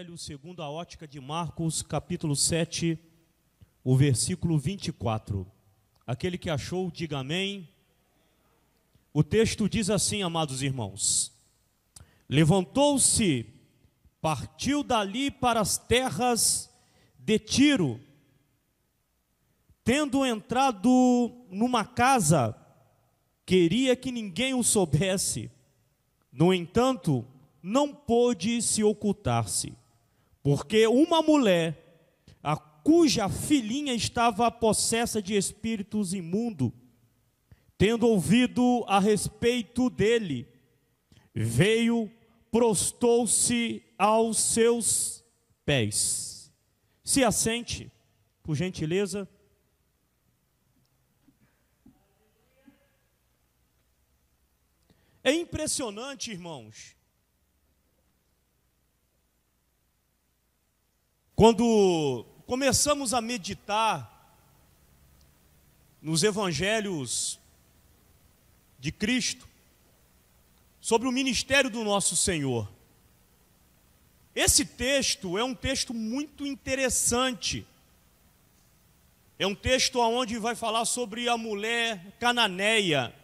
Evangelho segundo a ótica de Marcos, capítulo 7, o versículo 24. Aquele que achou, diga amém. O texto diz assim, amados irmãos: levantou-se, partiu dali para as terras de Tiro, tendo entrado numa casa, queria que ninguém o soubesse. No entanto, não pôde se ocultar-se, porque uma mulher, a cuja filhinha estava possessa de espíritos imundos, tendo ouvido a respeito dele, veio, prostou-se aos seus pés. Se assente, por gentileza. É impressionante, irmãos, quando começamos a meditar nos evangelhos de Cristo, sobre o ministério do nosso Senhor. Esse texto é um texto muito interessante. É um texto onde vai falar sobre a mulher cananeia.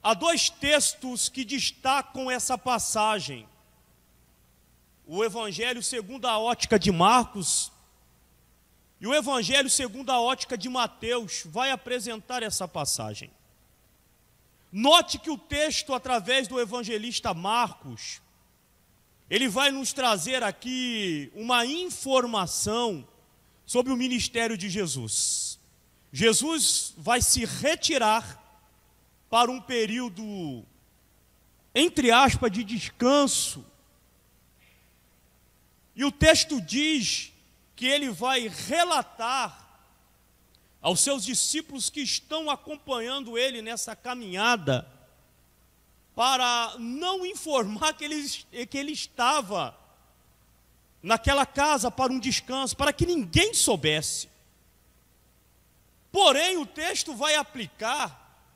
Há dois textos que destacam essa passagem. O Evangelho segundo a ótica de Marcos e o Evangelho segundo a ótica de Mateus vai apresentar essa passagem. Note que o texto, através do evangelista Marcos, ele vai nos trazer aqui uma informação sobre o ministério de Jesus. Jesus vai se retirar para um período, entre aspas, de descanso. E o texto diz que ele vai relatar aos seus discípulos que estão acompanhando ele nessa caminhada, para não informar que ele estava naquela casa para um descanso, para que ninguém soubesse. Porém, o texto vai aplicar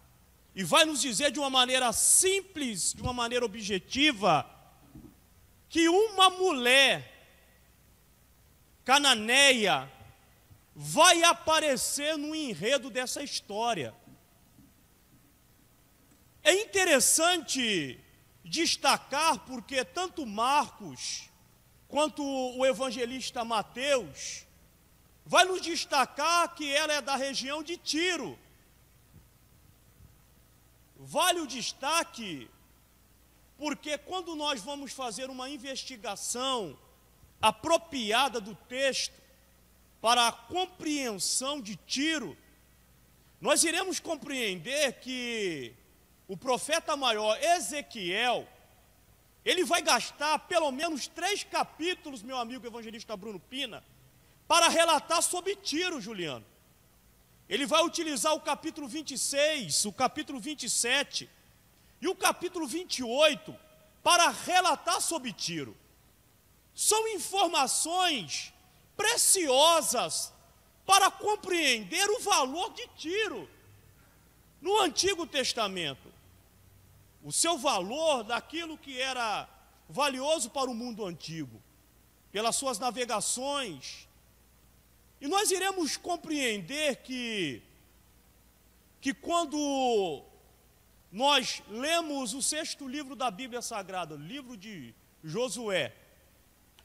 e vai nos dizer de uma maneira simples, de uma maneira objetiva, que uma mulher cananeia vai aparecer no enredo dessa história. É interessante destacar porque tanto Marcos quanto o evangelista Mateus vai nos destacar que ela é da região de Tiro. Vale o destaque porque quando nós vamos fazer uma investigação apropriada do texto para a compreensão de Tiro, nós iremos compreender que o profeta maior Ezequiel, ele vai gastar pelo menos 3 capítulos, meu amigo evangelista Bruno Pina, para relatar sobre Tiro, Juliano. Ele vai utilizar o capítulo 26, o capítulo 27 e o capítulo 28 para relatar sobre Tiro. São informações preciosas para compreender o valor de Tiro no Antigo Testamento. O seu valor daquilo que era valioso para o mundo antigo, pelas suas navegações. E nós iremos compreender que quando nós lemos o 6º livro da Bíblia Sagrada, o livro de Josué,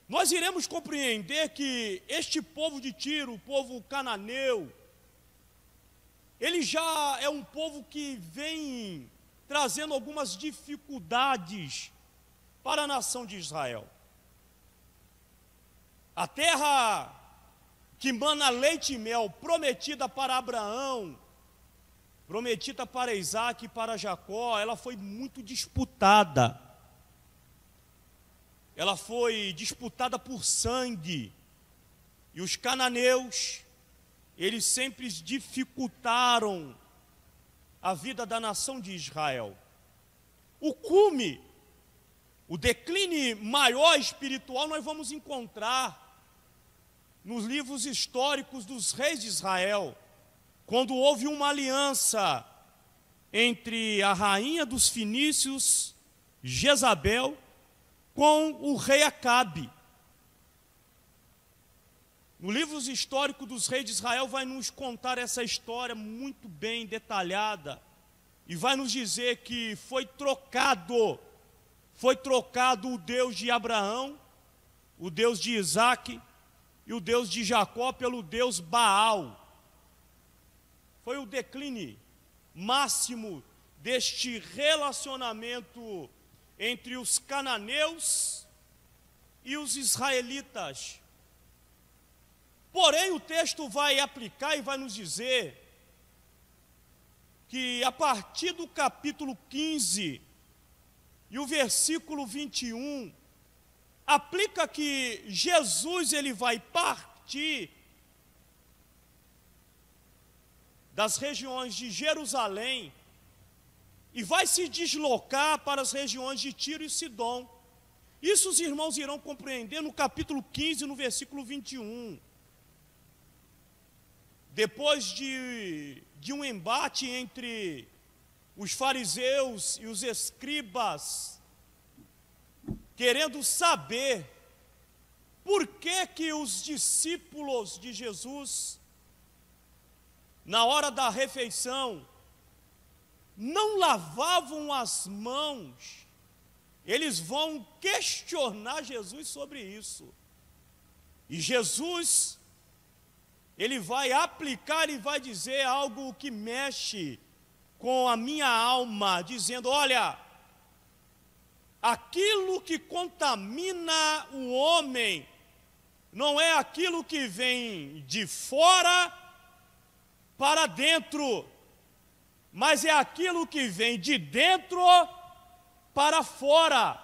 nós iremos compreender que este povo de Tiro, o povo cananeu, ele já é um povo que vem trazendo algumas dificuldades para a nação de Israel. A terra que mana leite e mel, prometida para Abraão, prometida para Isaac e para Jacó, ela foi muito disputada. Ela foi disputada por sangue. E os cananeus, eles sempre dificultaram a vida da nação de Israel. O cume, o declínio maior espiritual, nós vamos encontrar nos livros históricos dos reis de Israel, quando houve uma aliança entre a rainha dos fenícios, Jezabel, com o rei Acabe. No livro histórico dos reis de Israel vai nos contar essa história muito bem detalhada e vai nos dizer que foi trocado o Deus de Abraão, o Deus de Isaac e o Deus de Jacó pelo Deus Baal. Foi o declínio máximo deste relacionamento entre os cananeus e os israelitas. Porém, o texto vai aplicar e vai nos dizer que a partir do capítulo 15 e o versículo 21, aplica que Jesus ele vai partir das regiões de Jerusalém e vai se deslocar para as regiões de Tiro e Sidom. Isso os irmãos irão compreender no capítulo 15, no versículo 21. Depois de um embate entre os fariseus e os escribas, querendo saber por que os discípulos de Jesus, na hora da refeição, não lavavam as mãos, eles vão questionar Jesus sobre isso. E Jesus, ele vai aplicar e vai dizer algo que mexe com a minha alma, dizendo: olha, aquilo que contamina o homem não é aquilo que vem de fora para dentro, mas é aquilo que vem de dentro para fora.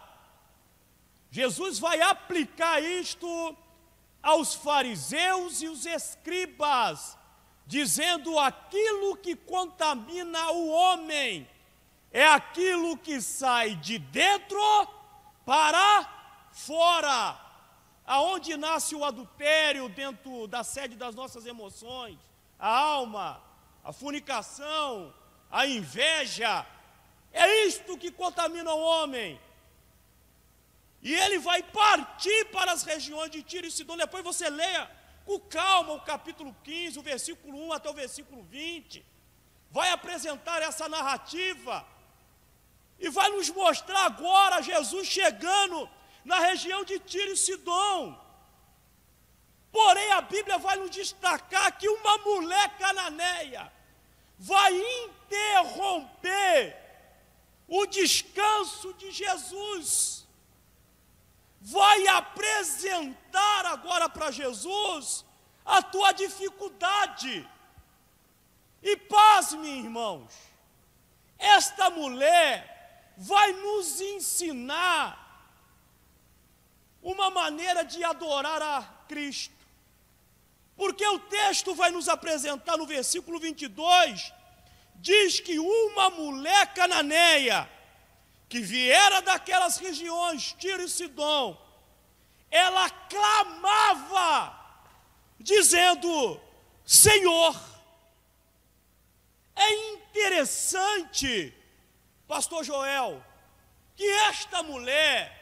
Jesus vai aplicar isto aos fariseus e os escribas, dizendo: aquilo que contamina o homem é aquilo que sai de dentro para fora. Aonde nasce o adultério dentro da sede das nossas emoções, a alma, a fornicação, a inveja, é isto que contamina o homem. E ele vai partir para as regiões de Tiro e Sidom. Depois você leia com calma o capítulo 15, o versículo 1 até o versículo 20. Vai apresentar essa narrativa e vai nos mostrar agora Jesus chegando na região de Tiro e Sidom. Porém, a Bíblia vai nos destacar que uma mulher cananeia vai interromper o descanso de Jesus. Vai apresentar agora para Jesus a tua dificuldade. E pasme, irmãos, esta mulher vai nos ensinar uma maneira de adorar a Cristo. Porque o texto vai nos apresentar no versículo 22, diz que uma mulher cananeia, que viera daquelas regiões, Tiro e Sidom, ela clamava, dizendo: Senhor. É interessante, pastor Joel, que esta mulher,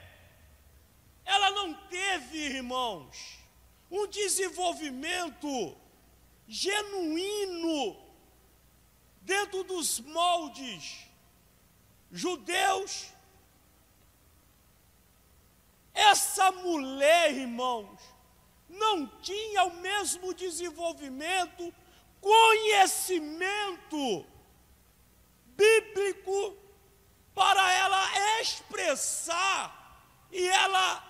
ela não teve, irmãos, um desenvolvimento genuíno dentro dos moldes judeus. Essa mulher, irmãos, não tinha o mesmo desenvolvimento, conhecimento bíblico para ela expressar e ela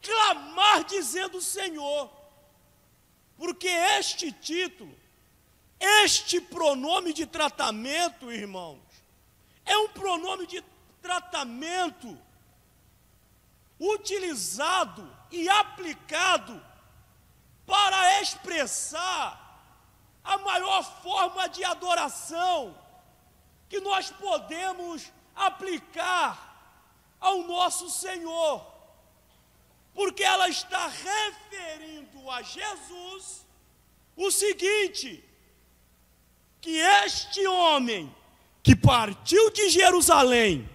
clamar dizendo: Senhor. Porque este título, este pronome de tratamento, irmãos, é um pronome de tratamento utilizado e aplicado para expressar a maior forma de adoração que nós podemos aplicar ao nosso Senhor, porque ela está referindo a Jesus o seguinte: que este homem que partiu de Jerusalém,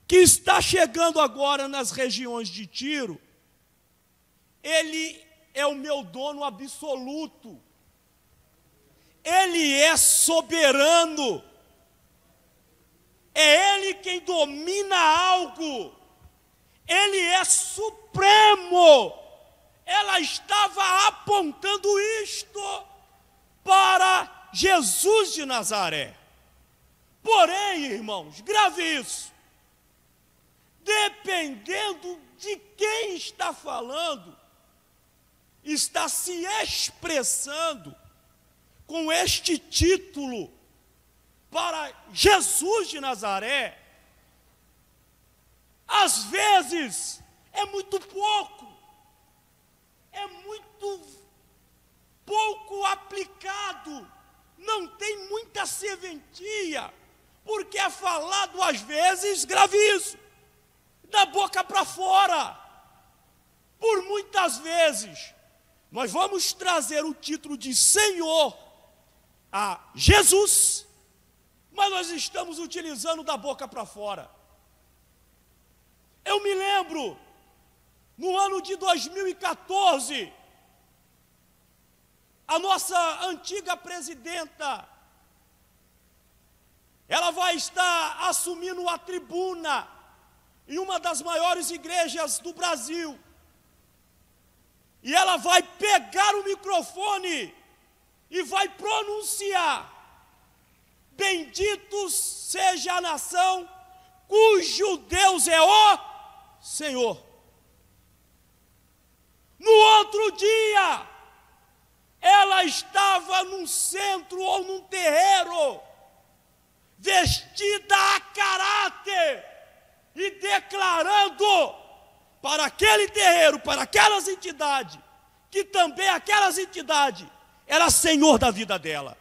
que está chegando agora nas regiões de Tiro, ele é o meu dono absoluto. Ele é soberano. É Ele quem domina algo. Ele é supremo. Ela estava apontando isto para Jesus de Nazaré. Porém, irmãos, grave isso. Dependendo de quem está falando, está se expressando com este título para Jesus de Nazaré, às vezes é muito pouco aplicado, não tem muita serventia, porque é falado às vezes, grave isso, da boca para fora. Por muitas vezes nós vamos trazer o título de Senhor a Jesus, mas nós estamos utilizando da boca para fora. Eu me lembro, no ano de 2014, a nossa antiga presidenta, ela vai estar assumindo a tribuna em uma das maiores igrejas do Brasil. E ela vai pegar o microfone e vai pronunciar: bendito seja a nação cujo Deus é o Senhor. No outro dia, ela estava num centro ou num terreiro, vestida a caráter, e declarando para aquele terreiro, para aquelas entidades, que também aquelas entidades era senhor da vida dela.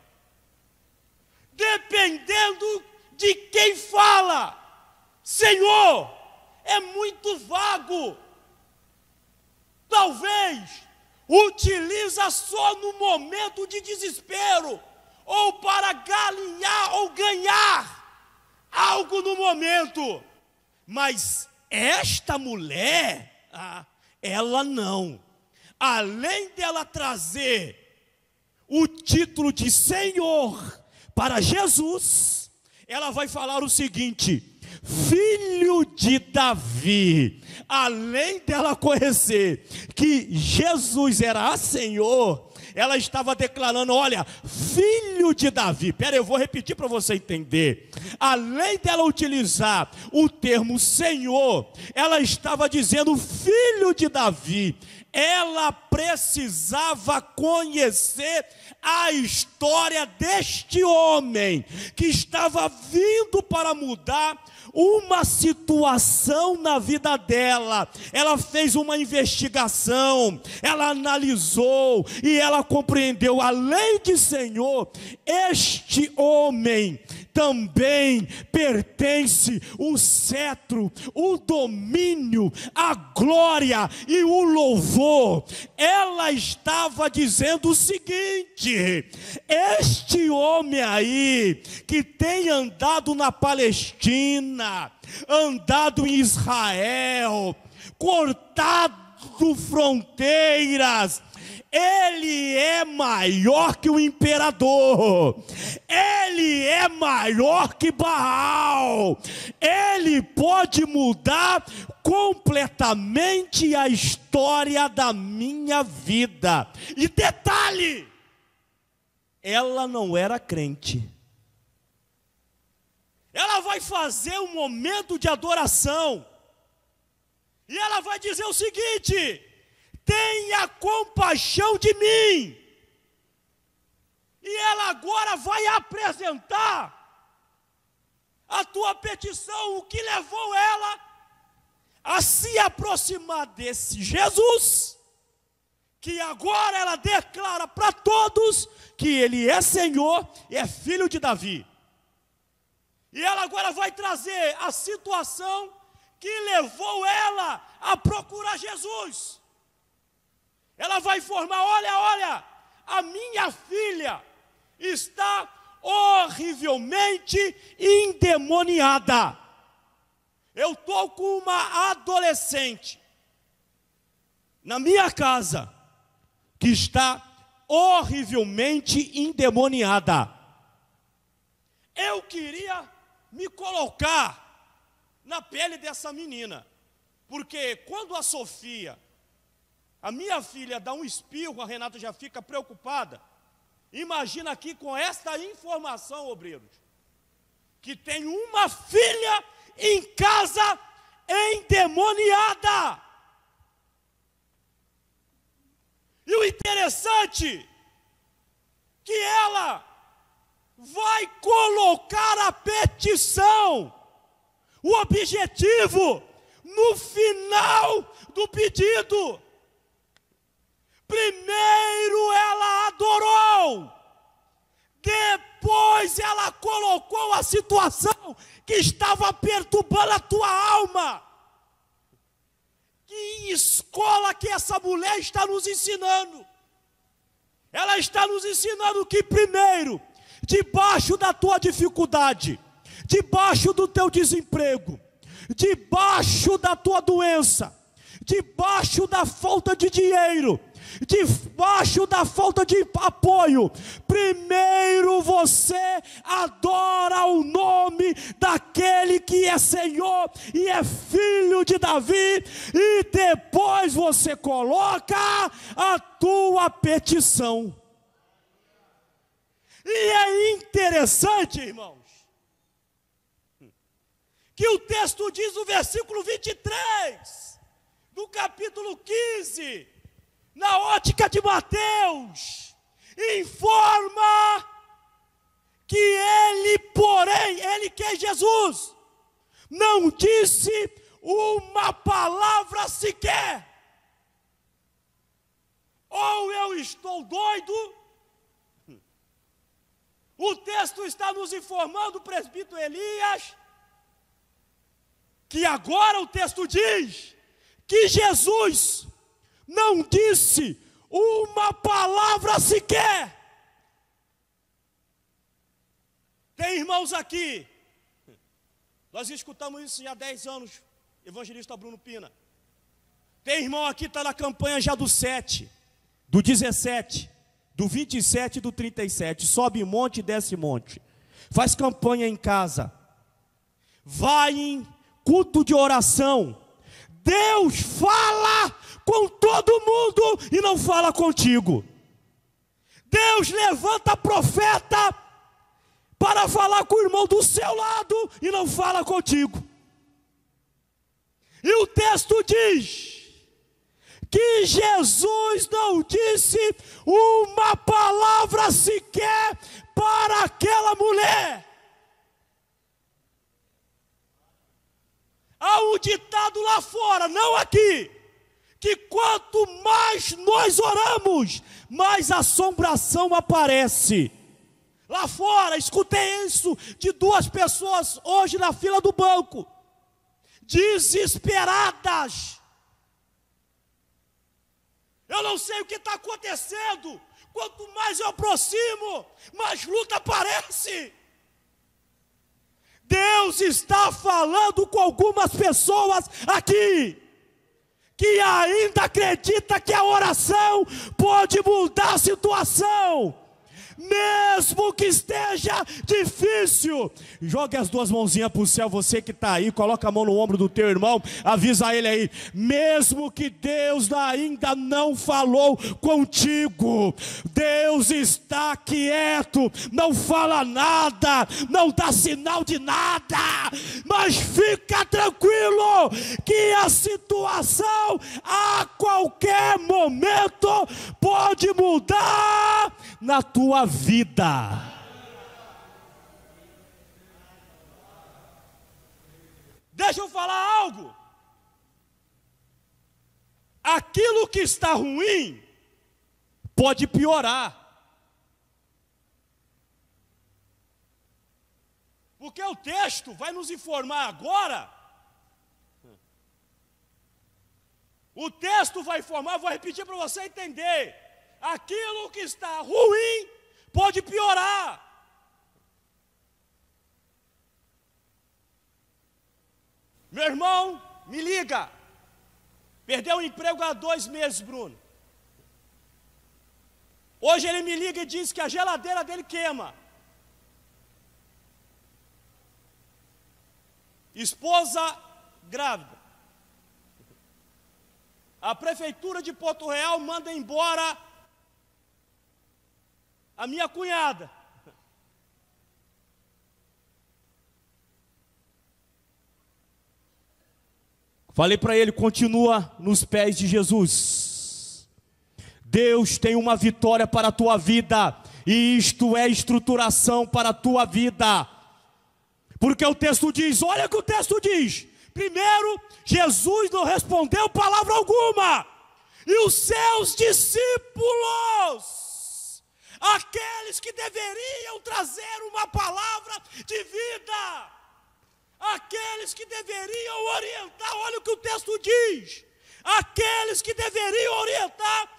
Dependendo de quem fala, Senhor, é muito vago. Talvez utiliza só no momento de desespero, ou para galinhar ou ganhar algo no momento. Mas esta mulher, ela não. Além dela trazer o título de Senhor para Jesus, ela vai falar o seguinte: filho de Davi. Além dela conhecer que Jesus era Senhor, ela estava declarando: olha, filho de Davi. Pera, eu vou repetir para você entender. Além dela utilizar o termo Senhor, ela estava dizendo filho de Davi. Ela precisava conhecer a história deste homem que estava vindo para mudar uma situação na vida dela. Ela fez uma investigação, ela analisou e ela compreendeu: além de Senhor, este homem também pertence o cetro, o domínio, a glória e o louvor. Ela estava dizendo o seguinte: este homem aí, que tem andado na Palestina, andado em Israel, cortado fronteiras, ele é maior que o imperador, ele é maior que Baal, ele pode mudar completamente a história da minha vida. E detalhe, ela não era crente. Ela vai fazer um momento de adoração, e ela vai dizer o seguinte: tenha compaixão de mim. E ela agora vai apresentar a tua petição, o que levou ela a se aproximar desse Jesus, que agora ela declara para todos que ele é Senhor e é filho de Davi. E ela agora vai trazer a situação que levou ela a procurar Jesus. Ela vai informar: olha, a minha filha está horrivelmente endemoniada. Eu estou com uma adolescente na minha casa que está horrivelmente endemoniada. Eu queria me colocar na pele dessa menina, porque quando a Sofia, a minha filha, dá um espirro, a Renata já fica preocupada. Imagina aqui com esta informação, obreiros, que tem uma filha em casa endemoniada. E o interessante que ela vai colocar a petição, o objetivo, no final do pedido. Primeiro ela adorou, depois ela colocou a situação que estava perturbando a tua alma. Que escola que essa mulher está nos ensinando? Ela está nos ensinando que primeiro, debaixo da tua dificuldade, debaixo do teu desemprego, debaixo da tua doença, debaixo da falta de dinheiro, debaixo da falta de apoio, primeiro você adora o nome daquele que é Senhor e é filho de Davi, e depois você coloca a tua petição. E é interessante, irmãos, que o texto diz no versículo 23, do capítulo 15, na ótica de Mateus, informa que ele, porém, ele que é Jesus, não disse uma palavra sequer. Ou eu estou doido. O texto está nos informando, presbítero Elias, que agora o texto diz que Jesus não disse uma palavra sequer. Tem irmãos aqui, nós escutamos isso já há 10 anos, evangelista Bruno Pina. Tem irmão aqui que está na campanha já do 7, do 17, do 27 e do 37, sobe monte e desce monte, faz campanha em casa, vai em culto de oração. Deus fala com todo mundo e não fala contigo. Deus levanta profeta para falar com o irmão do seu lado e não fala contigo. E o texto diz que Jesus não disse uma palavra sequer para aquela mulher. Há um ditado lá fora, não aqui, que quanto mais nós oramos, mais assombração aparece. Lá fora, escutei isso de 2 pessoas hoje na fila do banco, desesperadas. Eu não sei o que está acontecendo. Quanto mais eu aproximo, mais luta aparece. Deus está falando com algumas pessoas aqui, que ainda acredita que a oração pode mudar a situação. Mesmo que esteja difícil, jogue as 2 mãozinhas para o céu, você que está aí, coloca a mão no ombro do teu irmão, avisa ele aí, mesmo que Deus ainda não falou contigo, Deus está quieto, não fala nada, não dá sinal de nada, mas fica tranquilo, que a situação a qualquer momento pode mudar na tua vida. Deixa eu falar algo. Aquilo que está ruim pode piorar. Porque o texto vai nos informar agora. O texto vai informar, vou repetir para você entender. Aquilo que está ruim pode piorar. Meu irmão, me liga. Perdeu o emprego há 2 meses, Bruno. Hoje ele me liga e diz que a geladeira dele queima. Esposa grávida. A prefeitura de Porto Real manda embora a minha cunhada. Falei para ele, continua nos pés de Jesus. Deus tem uma vitória para a tua vida, e isto é estruturação para a tua vida. Porque o texto diz, olha o que o texto diz. Primeiro, Jesus não respondeu palavra alguma. E os seus discípulos, aqueles que deveriam trazer uma palavra de vida, aqueles que deveriam orientar, olha o que o texto diz, aqueles que deveriam orientar,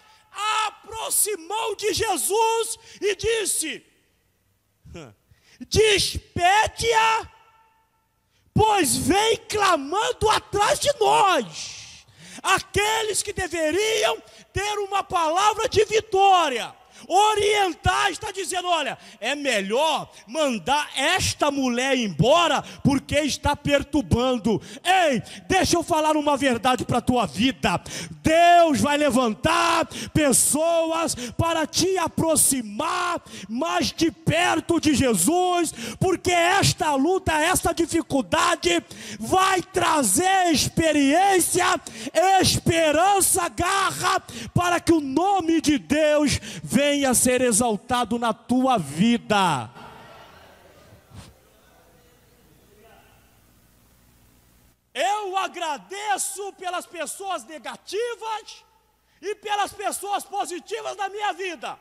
aproximou de Jesus e disse, despede-a, pois vem clamando atrás de nós. Aqueles que deveriam ter uma palavra de vitória, orientar, está dizendo, olha, é melhor mandar esta mulher embora, porque está perturbando. Ei, deixa eu falar uma verdade para a tua vida. Deus vai levantar pessoas para te aproximar mais de perto de Jesus, porque esta luta, esta dificuldade vai trazer experiência, esperança, garra, para que o nome de Deus venha a ser exaltado na tua vida. Eu agradeço pelas pessoas negativas e pelas pessoas positivas da minha vida.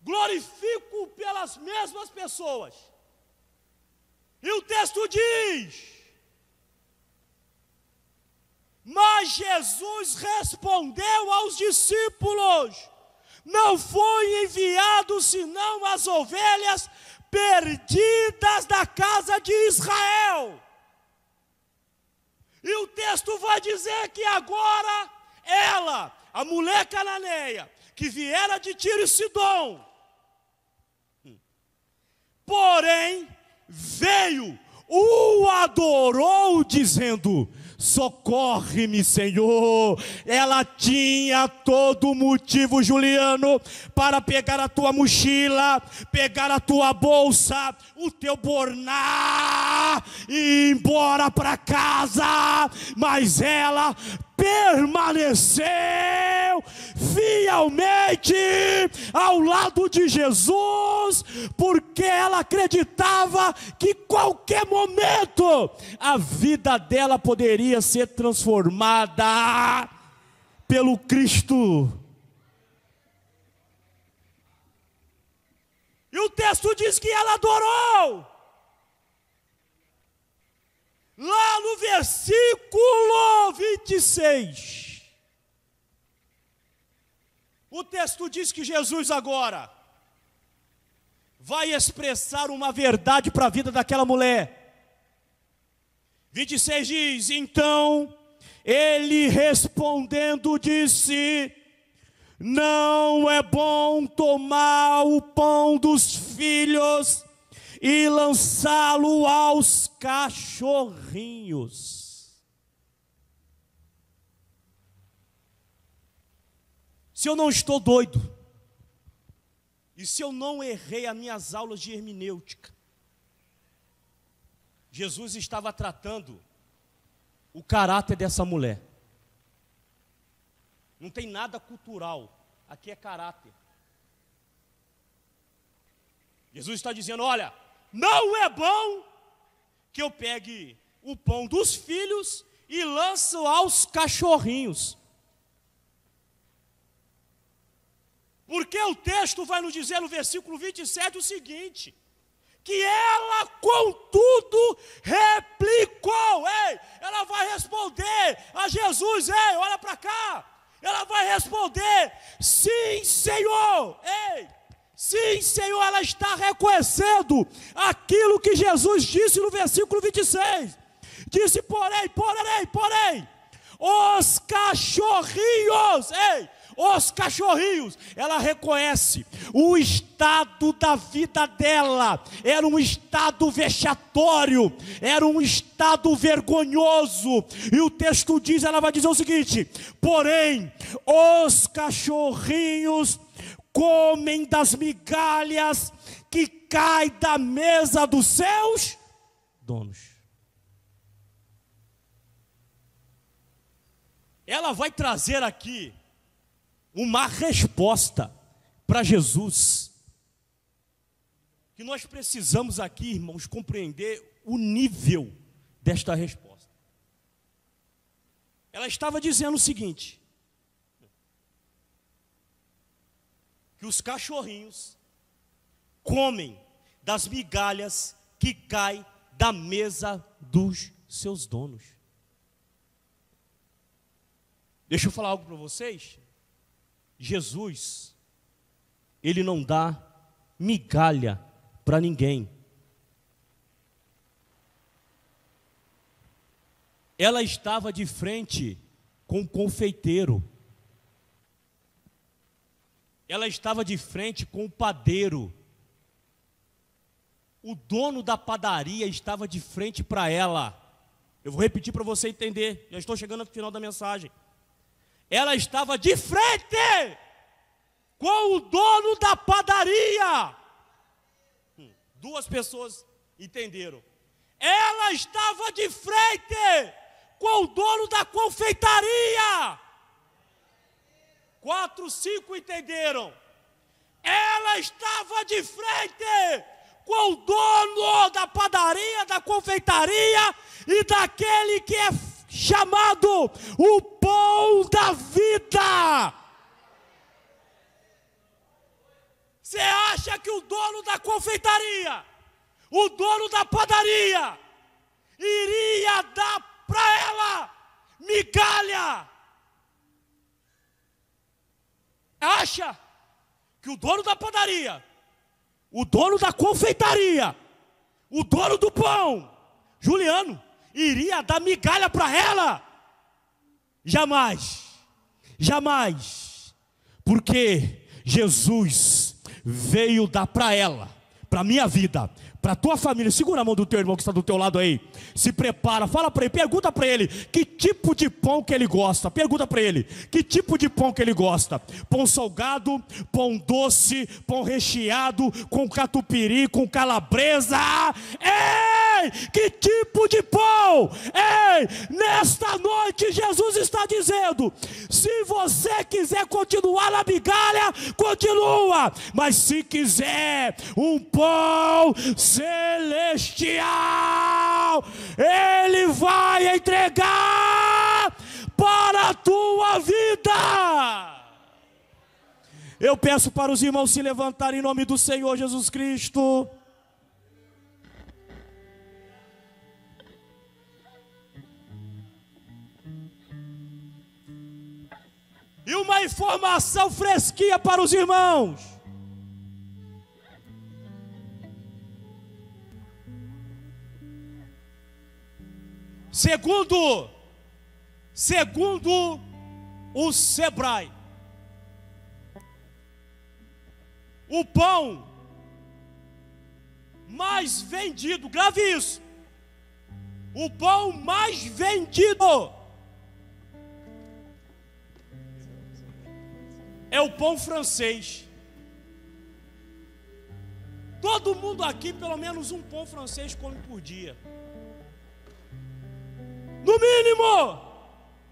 Glorifico pelas mesmas pessoas. E o texto diz: mas Jesus respondeu aos discípulos: não foi enviado senão as ovelhas perdidas da casa de Israel. E o texto vai dizer que agora ela, a mulher cananeia, que viera de Tiro e Sidom, porém veio, o adorou dizendo: socorre-me, Senhor. Ela tinha todo motivo, Juliano, para pegar a tua mochila, pegar a tua bolsa, o teu borná e ir embora para casa, mas ela permaneceu fielmente ao lado de Jesus, porque ela acreditava que qualquer momento a vida dela poderia ser transformada pelo Cristo. E o texto diz que ela adorou. Lá no versículo 26, o texto diz que Jesus agora vai expressar uma verdade para a vida daquela mulher. 26 diz: então ele respondendo disse: não é bom tomar o pão dos filhos e lançá-lo aos cachorrinhos. Se eu não estou doido, e se eu não errei as minhas aulas de hermenêutica, Jesus estava tratando o caráter dessa mulher. Não tem nada cultural, aqui é caráter. Jesus está dizendo: olha, não é bom que eu pegue o pão dos filhos e lance aos cachorrinhos. Porque o texto vai nos dizer no versículo 27 o seguinte: que ela contudo replicou. Ei, ela vai responder a Jesus: ei, olha para cá. Ela vai responder: sim, Senhor. Ei, sim, Senhor. Ela está reconhecendo aquilo que Jesus disse no versículo 26. Disse, porém, os cachorrinhos, os cachorrinhos, ela reconhece o estado da vida dela, era um estado vexatório, era um estado vergonhoso, e o texto diz, ela vai dizer o seguinte, porém, os cachorrinhos comem das migalhas que caem da mesa dos seus donos. Ela vai trazer aqui uma resposta para Jesus, que nós precisamos aqui, irmãos, compreender o nível desta resposta. Ela estava dizendo o seguinte, que os cachorrinhos comem das migalhas que caem da mesa dos seus donos. Deixa eu falar algo para vocês. Jesus, ele não dá migalha para ninguém. Ela estava de frente com o confeiteiro. Ela estava de frente com o padeiro. O dono da padaria estava de frente para ela. Eu vou repetir para você entender. Já estou chegando no final da mensagem. Ela estava de frente com o dono da padaria. Duas pessoas entenderam. Ela estava de frente com o dono da confeitaria. 4, 5 entenderam. Ela estava de frente com o dono da padaria, da confeitaria e daquele que é chamado o pão da vida. Você acha que o dono da confeitaria, o dono da padaria, iria dar para ela migalha? Acha que o dono da padaria, o dono da confeitaria, o dono do pão, Juliano, iria dar migalha para ela? Jamais, jamais, porque Jesus veio dar para ela, para a minha vida, para a tua família. Segura a mão do teu irmão que está do teu lado aí, se prepara, fala para ele, pergunta para ele, que tipo de pão que ele gosta, pergunta para ele, que tipo de pão que ele gosta, pão salgado, pão doce, pão recheado, com catupiry, com calabresa, ei, que tipo de pão? Ei, nesta noite Jesus está dizendo, se você quiser continuar na migalha, continua, mas se quiser um pão celestial, Ele vai entregar para a tua vida. Eu peço para os irmãos se levantarem em nome do Senhor Jesus Cristo. E uma informação fresquinha para os irmãos. Segundo o Sebrae, o pão mais vendido, grave isso, o pão mais vendido é o pão francês. Todo mundo aqui, pelo menos um pão francês come por dia. No mínimo,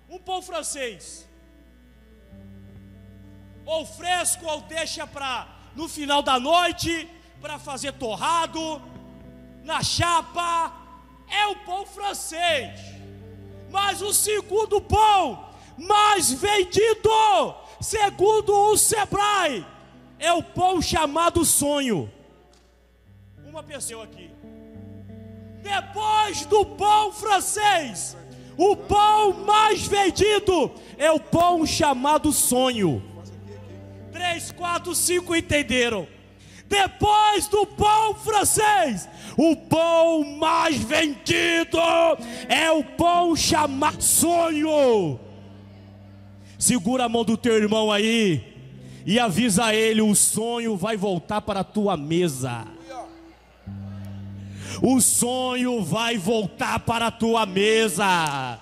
um pão francês. Ou fresco, ou deixa para no final da noite, para fazer torrado, na chapa. É o pão francês. Mas o segundo pão mais vendido, segundo o Sebrae, é o pão chamado sonho. Uma pessoa aqui. Depois do pão francês, o pão mais vendido é o pão chamado sonho. 3, 4, 5 entenderam. depois do pão francês, o pão mais vendido é o pão chamado sonho. Segura a mão do teu irmão aí e avisa a ele: o sonho vai voltar para a tua mesa. O sonho vai voltar para a tua mesa.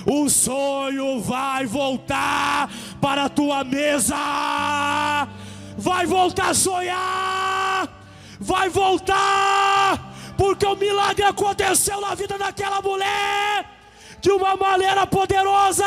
O sonho vai voltar para a tua mesa. Vai voltar a sonhar. Vai voltar, porque o milagre aconteceu na vida daquela mulher de uma maneira poderosa.